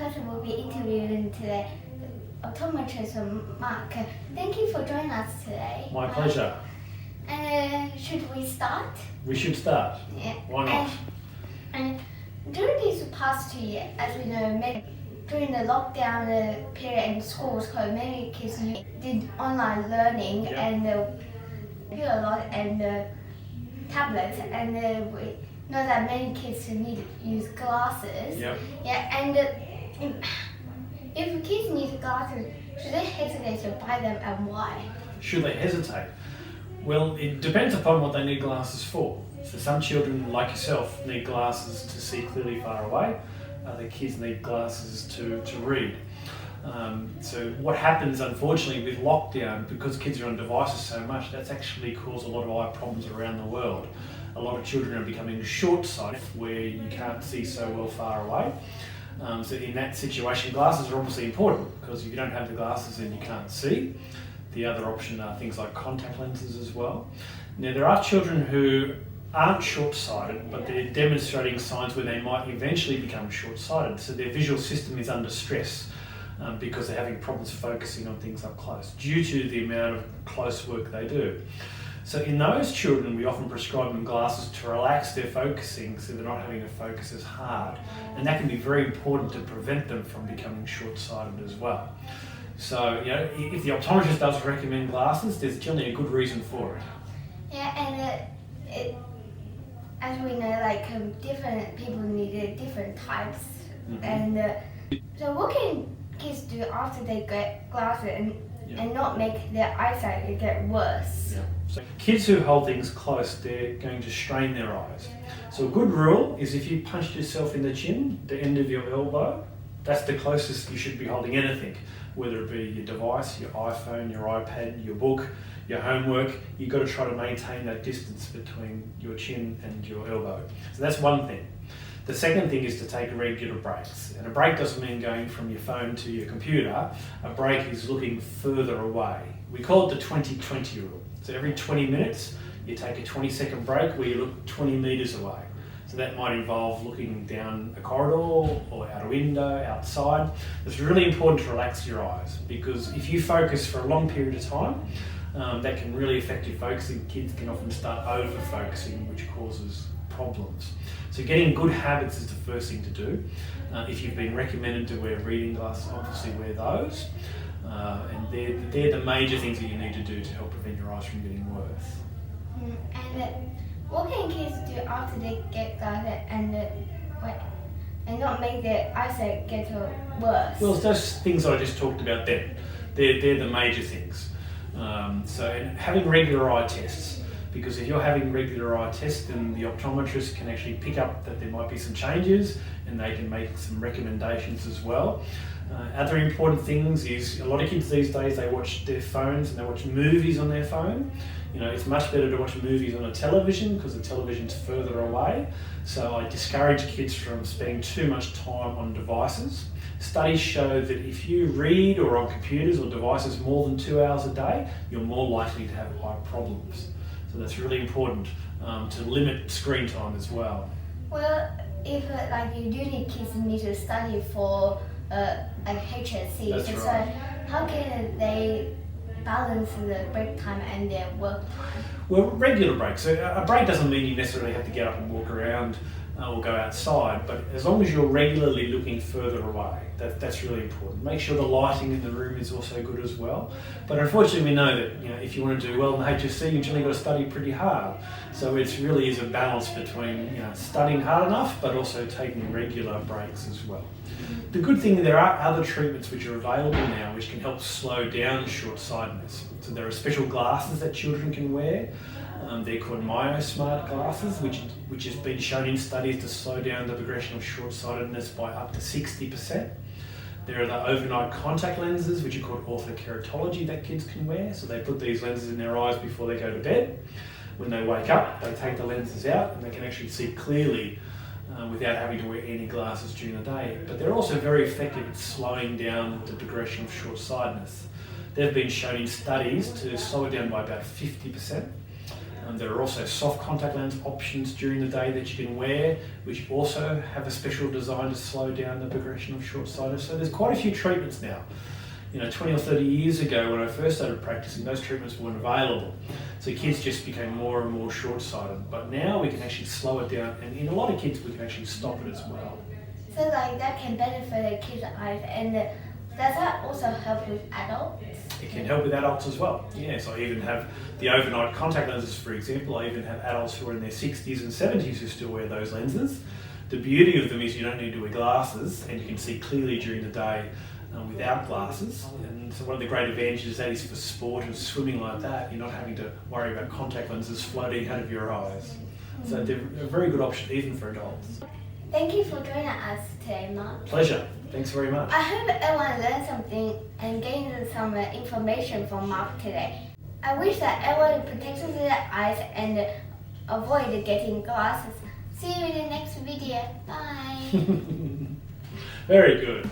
person will be interviewing today, optometrist Mark. Thank you for joining us today. My pleasure. And should we start? We should start. Yeah. Why not? And during these past 2 years, as we know, during the lockdown period and schools closed, many kids did online learning. Yep. And a lot and tablets, and we know that many kids need to use glasses. Yep. Yeah, and if kids need glasses, should they hesitate to buy them, and why? Should they hesitate? Well, it depends upon what they need glasses for. So some children, like yourself, need glasses to see clearly far away. Other kids need glasses to read. So what happens, unfortunately, with lockdown, because kids are on devices so much, that's actually caused a lot of eye problems around the world. A lot of children are becoming short-sighted, where you can't see so well far away. So in that situation, glasses are obviously important, because if you don't have the glasses, then you can't see. The other option are things like contact lenses as well. Now, there are children who aren't short-sighted, but they're demonstrating signs where they might eventually become short-sighted. So their visual system is under stress because they're having problems focusing on things up close due to the amount of close work they do. So in those children, we often prescribe them glasses to relax their focusing so they're not having to focus as hard. And that can be very important to prevent them from becoming short-sighted as well. So, you know, if the optometrist does recommend glasses, there's generally a good reason for it. Yeah, and as we know, like different people need different types. Mm-hmm. And so what can kids do after they get glasses and not make their eyesight get worse? Yeah. So kids who hold things close, they're going to strain their eyes. So a good rule is if you punched yourself in the chin, the end of your elbow, that's the closest you should be holding anything, whether it be your device, your iPhone, your iPad, your book, your homework. You've got to try to maintain that distance between your chin and your elbow. So that's one thing. The second thing is to take regular breaks. And a break doesn't mean going from your phone to your computer. A break is looking further away. We call it the 20-20 rule. So every 20 minutes, you take a 20-second break where you look 20 metres away. So that might involve looking down a corridor or out a window, outside. It's really important to relax your eyes, because if you focus for a long period of time, that can really affect your focusing. Kids can often start over-focusing, which causes problems. So getting good habits is the first thing to do. If you've been recommended to wear reading glasses, obviously wear those. And they're the major things that you need to do to help prevent your eyes from getting worse. And what can kids do after they get glasses and not make their eyesight get worse? Well, it's those things I just talked about then. They're the major things. So having regular eye tests, because if you're having regular eye tests, then the optometrist can actually pick up that there might be some changes, and they can make some recommendations as well. Other important things is a lot of kids these days, they watch their phones and they watch movies on their phone. You know, it's much better to watch movies on a television because the television's further away. So I discourage kids from spending too much time on devices. Studies show that if you read or on computers or devices more than 2 hours a day, you're more likely to have eye problems. So that's really important to limit screen time as well. Well, if you do need kids need to study for HSC, That's so right. how can they balance the break time and their work time? Well, regular breaks. So a break doesn't mean you necessarily have to get up and walk around or go outside, but as long as you're regularly looking further away, that's really important. Make sure the lighting in the room is also good as well. But unfortunately, we know that if you want to do well in HSC, you've generally got to study pretty hard. So it really is a balance between studying hard enough, but also taking regular breaks as well. The good thing, there are other treatments which are available now which can help slow down short-sightedness. So there are special glasses that children can wear. They're called MyoSmart glasses, which has been shown in studies to slow down the progression of short-sightedness by up to 60%. There are the overnight contact lenses, which are called orthokeratology, that kids can wear. So they put these lenses in their eyes before they go to bed. When they wake up, they take the lenses out and they can actually see clearly without having to wear any glasses during the day. But they're also very effective at slowing down the progression of short-sightedness. They've been shown in studies to slow it down by about 50%. There are also soft contact lens options during the day that you can wear, which also have a special design to slow down the progression of short-sighted. So there's quite a few treatments now. 20 or 30 years ago when I first started practicing, those treatments weren't available. So kids just became more and more short-sighted. But now we can actually slow it down, and in a lot of kids we can actually stop it as well. So like that can benefit the kids' eyes, and does that also help with adults? It can help with adults as well. Yes, I even have the overnight contact lenses, for example. I even have adults who are in their 60s and 70s who still wear those lenses. The beauty of them is you don't need to wear glasses, and you can see clearly during the day without glasses. And so one of the great advantages that is for sport and swimming like that, you're not having to worry about contact lenses floating out of your eyes. So they're a very good option even for adults. Thank you for joining us today, Mark. Pleasure. Thanks very much. I hope everyone learned something and gained some information from Mark today. I wish that everyone protects their eyes and avoid getting glasses. See you in the next video. Bye. Very good.